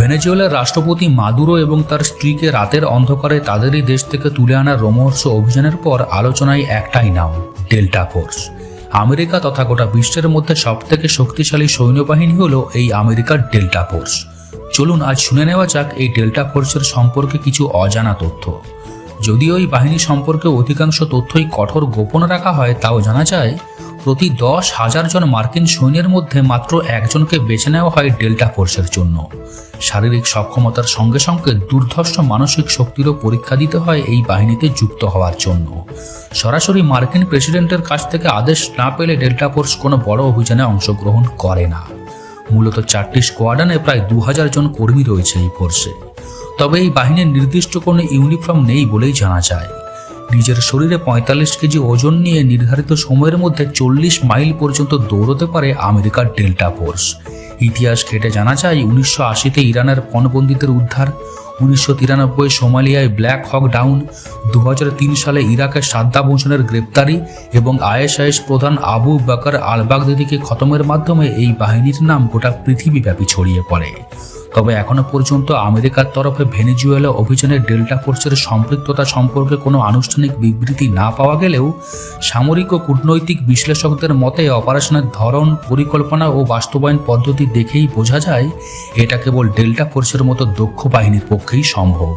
ভেনেজুয়েলার রাষ্ট্রপতি মাদুরো এবং তার স্ত্রীকে রাতের অন্ধকারে তাদেরই দেশ থেকে তুলে আনার রোমহর্ষ অভিযানের পর আলোচনায় একটাই নাম, ডেল্টা ফোর্স। আমেরিকা তথা গোটা বিশ্বের মধ্যে সবথেকে শক্তিশালী সৈন্যবাহিনী হলো এই আমেরিকার ডেল্টা ফোর্স। চলুন আজ শুনে নেওয়া যাক এই ডেল্টা ফোর্সের সম্পর্কে কিছু অজানা তথ্য। যদিও এই বাহিনী সম্পর্কে অধিকাংশ তথ্যই কঠোর গোপন রাখা হয়, তাও জানা যায় প্রতি 10,000 জন মার্কিন সৈন্যের মধ্যে মাত্র একজনকে বেছে নেওয়া হয় ডেল্টা ফোর্সের জন্য। শারীরিক সক্ষমতার সঙ্গে সঙ্গে দুর্ধর্ষ মানসিক শক্তিরও পরীক্ষা দিতে হয় এই বাহিনীতে যুক্ত হওয়ার জন্য। সরাসরি মার্কিন প্রেসিডেন্টের কাছ থেকে আদেশ না পেলে ডেল্টা ফোর্স কোনো বড় অভিযানে অংশগ্রহণ করে না। মূলত 4টি স্কোয়াড্রনে প্রায় 2000 জন কর্মী রয়েছে এই ফোর্সে। তবে এই বাহিনীর নির্দিষ্ট কোনো ইউনিফর্ম নেই বলেই জানা যায়। নিজের শরীরে 45 কেজি ওজন নিয়ে নির্ধারিত সময়ের মধ্যে 40 মাইল পর্যন্ত দৌড়তে পারে আমেরিকার ডেল্টা ফোর্স। ইতিহাস ঘেটে জানা যায় 1980-তে ইরানের পণবন্দীদের উদ্ধার, 1993 সোমালিয়ায় ব্ল্যাক হক ডাউন, 2003 সালে ইরাকে সাদ্দাম হোসেনের গ্রেপ্তারি এবং আইএসআইএস প্রধান আবু বকর আল বাগদাদিকে খতমের মাধ্যমে এই বাহিনীর নাম গোটা পৃথিবীব্যাপী ছড়িয়ে পড়ে। তবে এখনো পর্যন্ত আমেরিকার তরফে ভেনেজুয়েলা অভিযানের ডেল্টা ফোর্সের সম্পৃক্ততা সম্পর্কে কোনো আনুষ্ঠানিক বিবৃতি না পাওয়া গেলেও সামরিক ও কূটনৈতিক বিশ্লেষকদের মতে অপারেশনের ধরন, পরিকল্পনা ও বাস্তবায়ন পদ্ধতি দেখেই বোঝা যায় এটা কেবল ডেল্টা ফোর্সের মতো দক্ষ বাহিনীর পক্ষেই সম্ভব।